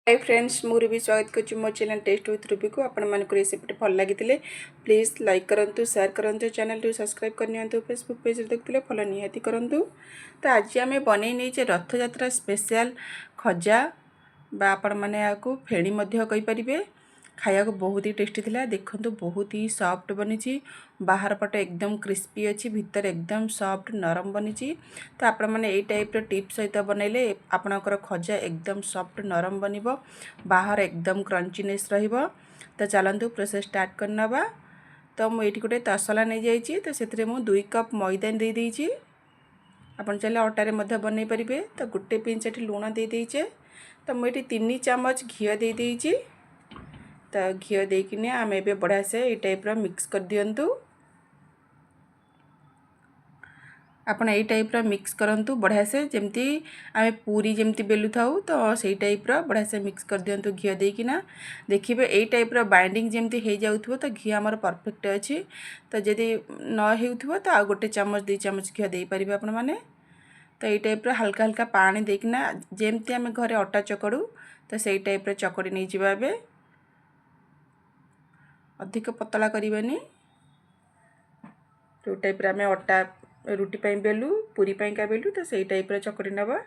Hi friends मु Ruby स्वागत कर मो चैनल टेस्ट विथ रूबी को आपण मानक रेसिपी भल लगी प्लीज लाइक करूँ शेयर करूँ चैनल टू सब्सक्राइब करनी फेसबुक पेज देखते फॉलो निहाती करूँ। तो आज आम बन रथ यात्रा स्पेशल खजा बा आपण मैंने फेणी कहींपर खाया को बहुत ही टेस्टी थिला। देखो बहुत ही सॉफ्ट बनी बाहर पट एकदम क्रिस्पी अच्छी भितर एकदम सॉफ्ट नरम बनी। तो आपण मैंने यही टाइप टिप सहित बनइले आपणकर खजा एकदम सॉफ्ट नरम बनब बाहर एकदम क्रंचीनेस रहिबो। तो चलतु प्रोसेस स्टार्ट करनबा। तो मुझे गोटे तसला नहीं जाइए तो से 2 कप मैदा दे देइछि। आपण चाहिए अटारे बनई पारे। तो गोटे पिंच लुण दे देइछे। तो मुझे 3 चम्मच घी दे देइछि। तो घी देकिने आम ए बढ़िया से ये टाइप मिक्स कर दियंतु। आपण यही टाइप मिक्स करंतु बढ़िया से जमती आम पूरी जमती बेलु थाउ। तो सही टाइप बढ़िया से मिक्स कर दियंतु घी देकिना। देखिए यही टाइप बाइंडिंग जमती हो जाउथबो तो घी आमर परफेक्ट अच्छी। तो जदि न हेउथबो तो आ गोटे चम्मच 2 चम्मच घी दे पारिबे आपण माने। तो यही टाइप हल्का हल्का पानी देकिना जमती आम घरे अटा चकड़ू तो सही टाइप चकड़ी नहीं जिबा। बे अधिक पतला करबेनी। जो टाइप आम अटा रुटी पाई बेलू पूरी पाई का बेलू तो सही टाइप चकड़ी नवा।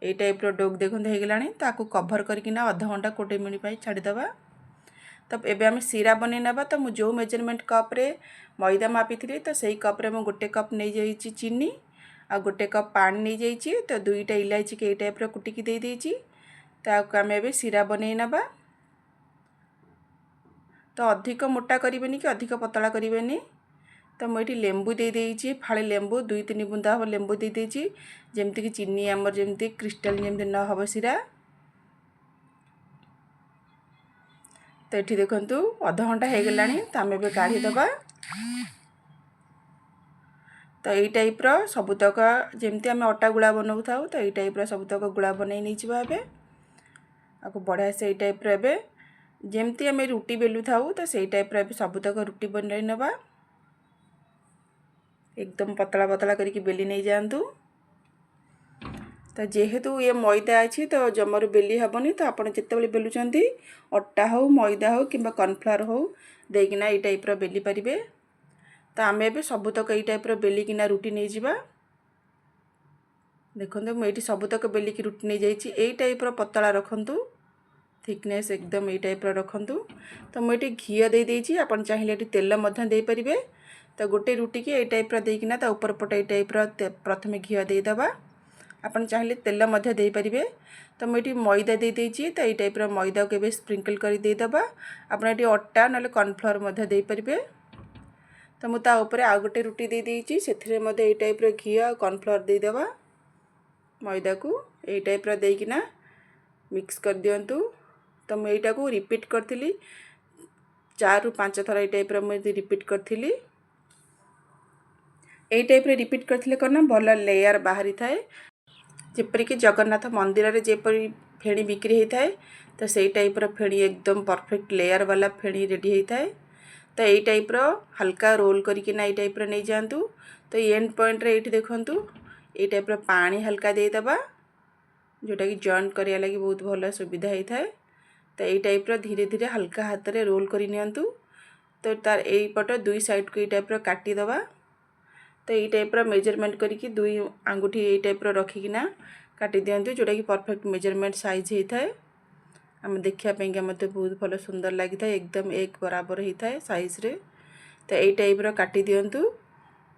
ये टाइप डोग देखते हो गलानी। ताकू कभर करकिना आधा घंटा 20 मिनट छाड़ीदे। तब एबे आम सीरा बन नवा। तो मुझे जो मेजरमेंट कप रे मैदा मापी थी तो सही कप रे मुझे गोटे कप नहीं जाइए चीनी आ गोटे कप पानी नहीं जाइए। तो 2टा इलायची के टाइप कुटिकी दे देइछि। ताकू आम एबे सीरा बन नवा। तो अधिक मोटा करेनि कि अधिक पतला करेनि। तो मुझे लेंबू दे देइछि फाळे लेंबू 2-3 बुंदा हम लेंबू दे देइछि जेमति कि चीनी आमर जेमति क्रिस्टल जेमति न हबो सीरा। तो ये देखंतु आधा घंटा हो गलानी। तो आम एबे काढ़ी दबा। तो यही टाइप सबुतक जेमति आम अटा गुला बनाऊ थाउ तो यही टाइप सबुतक गुला बनई नहीं छिबा। एबे आको बढ़िया से यही टाइप एबे जेमति आम रुटी बेलु थाउ तो सही टाइप एबे सबुतक रुटी बनई नबा। एकदम पतला पतला करके बेली नहीं जातु। तो जेहेतु ये मैदा अच्छी तो जमर बेली हेनी। तो आपड़ जिते बेलुंट अटा हो मैदा हो कि कॉर्नफ्लावर हो देकिना ये टाइप बेली पारे। तो आम ए सबुतक ये टाइप बेलिकिना रुटी नहीं जावा। देखो मुझे सबुतक बेलिकी रुटी नहीं जाइए। यही टाइप पतला रखंतु थिकनेस एकदम ये टाइप रखंतु। तो मुझे घी दे देइछि। आपन चाहिए तेल दे पारिबे। तो गोटे रुटी की ये टाइप देकिना ता ऊपर पटे ये टाइप प्रथमे घी देदबा। आपन चाहिए तेल दे पारिबे। तो मुझे मैदा दे देइछि। तो ये टाइप मैदा को स्प्रिंकल कर देदबा। आपन ये अटा ना कॉर्नफ्लावर दे पारिबे। तो मुझे ऊपर आ गोटे रुटी दे देइछि सेथिरे ये टाइप घी और कॉर्नफ्लावर देदबा। मैदा को ये टाइप देकिना मिक्स कर दियंतु। तो मुझे यहाँ को रिपीट करी 4 ରୁ 5 थर ये टाइप मुझे रिपीट करी। यही टाइप रिपीट करथिले करना भल लेयर बाहरी थाए। जेपरिक जगन्नाथ मंदिर रे जेपरी फेणी बिक्री होता है तो सही टाइप फेणी एकदम परफेक्ट लेयर वाला फेणी रेडी होता है। तो यही टाइप हल्का रोल करके टाइप नहीं जातु। तो एंड पॉइंट रे ये देखंतु ये टाइप पानी हल्का देदबा जोटा कि जॉइंट करिया लगी बहुत भल सुविधा होता है। तो यही टाइप धीरे धीरे हल्का हाथ रे रोल कर नियंतु। तो तार यही पट 2 साइड को ये टाइप काटिदबा। तो यही टाइप मेजरमेंट करके 2 आंगुठी ये टाइप रखिकिना काटी दियंतु जोटा कि परफेक्ट मेजरमेंट साइज होता है। आम देखापी मत बहुत भल सुंदर लगी था एकदम एक बराबर होता है साइज रे। तो यही टाइप काटी दियंतु।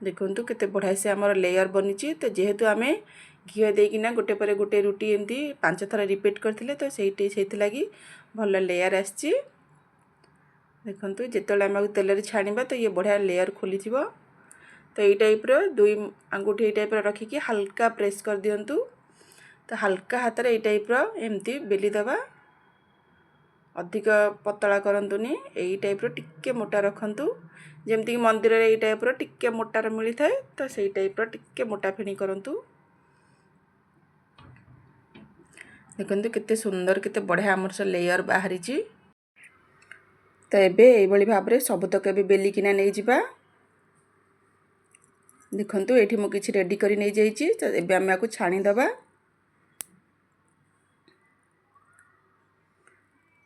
देखंतु केते बढ़िया से आमर लेयर बनी। तो जेहेतु आम घी देकिना गोटे पर गोटे रुटी एमती 5 थर रिपीट करथिले तो से लगी भल लेयर आछि। देखंतु जेतले आम तेल छाणीबा तो ये बढ़िया लेयर खोली। तो यही टाइप 2 आंगुठी ये टाइप रखिकी हल्का प्रेस कर दियंतु। तो हल्का हाथ रे ये टाइप एमती बेली दबा। अधिक पतला करंतुनी यही टाइप टिक्के मोटा रखंतु जेमती कि मंदिर रे ये टाइप टिक्के मोटार मिली थाए। तो सही टाइप टिक्के मोटा फेणी करंतु। देखंतु कितने सुंदर कितने बढ़िया आमर से लेयर बाहरी। तो एबे एई भली भाबरे सबतक एबे बेलिकिना नहीं जिबा। देखंतु एठी मु किछि रेडी करी नहीं जाइछि। तो एबे हम याको छाणी दबा।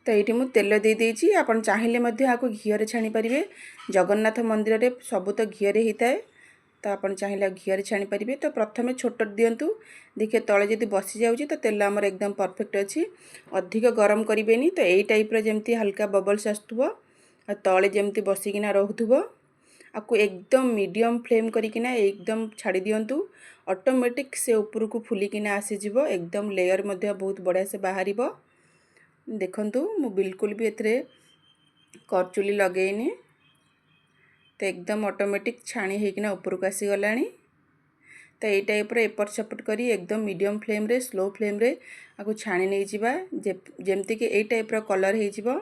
तो ये मुझे तेल दे देइछि आपण चाहिए मध्य आको घीरे छाणी पारे। जगन्नाथ मंदिर रे सबू तो घीरे होता है तो आपन चाहिए घीरे छाणी पारे। तो प्रथम छोट दिंतु देखिए तले जदि बसी जाऊँगी तो तेल आमर एकदम परफेक्ट अच्छी। अधिक गरम करेनि तो यही टाइप जमती हल्का बबल्स आसुव तले जमती बसिकिना रोथुव आपको एकदम मीडियम फ्लेम करिकिना एकदम छाड़ी दिंतु ऑटोमेटिक से ऊपर को फुलिकिना आसीजिव एकदम लेयर मध्य बहुत बढ़िया से बाहर। देखंतु मु बिल्कुल भी एथरे करचुली लगेनी तो एकदम ऑटोमेटिक छाणी होकिना ऊपर को आसी गलानी। तो ये टाइप एपट सेपट करी एकदम मीडियम फ्लेम रे स्लो फ्लेम रे आपको छाणी नहीं जिबा जेमती कि ए टाइप कलर हो जिवो।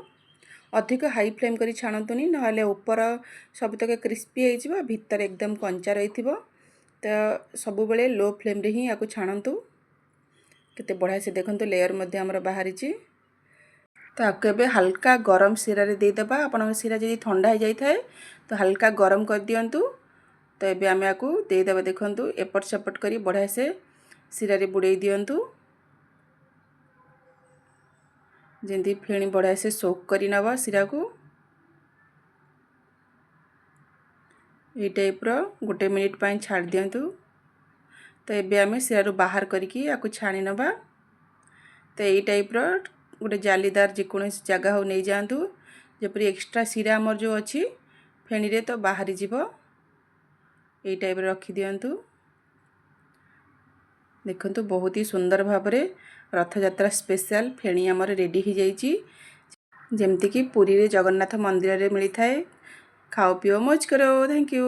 अधिक हाई फ्लेम करी छाणतुनी नहले ऊपर सब तक क्रिस्पी हो जिवो भीतर एकदम कंचा रही थिबो। तो सब बेले लो फ्लेम रे ही आपको छाणतु केते बढ़िया से देखंतु लेयर मध्य हमर बाहरी ची। तो आपको एबे हल्का गरम सिरा रे दे देबा आपन सिरा जदी ठंडा हो जाई थाए तो हल्का गरम कर दियंतु। तो ये आम आपको देदेबा देखंतु एपट सेपट करी बढ़िया से सिरा रे बुड़े दियंतु जेंती फेणी बढ़िया से सोक करी नवा सिरा को। ये टाइप रो गोटे मिनिट पाई छाड़ दियंतु। तो ये आम सिरा रो बाहर करिकी आपको छाणी नवा। तो ये टाइप रो गोटे जालीदार जेकोसी जगह हो नहीं जातु जेपरी एक्स्ट्रा सिरा आमर जो अच्छी फेणी रे तो बाहरी जीवो ये टाइप रखी दियंतु। देखंतु बहुत ही सुंदर भाबरे रथ यात्रा स्पेशल फेणी आमर रेडी हो जाइछि जेमती कि पुरी रे जगन्नाथ मंदिर रे मिली थाए। खाओ पिओ मौज करो। Thank you.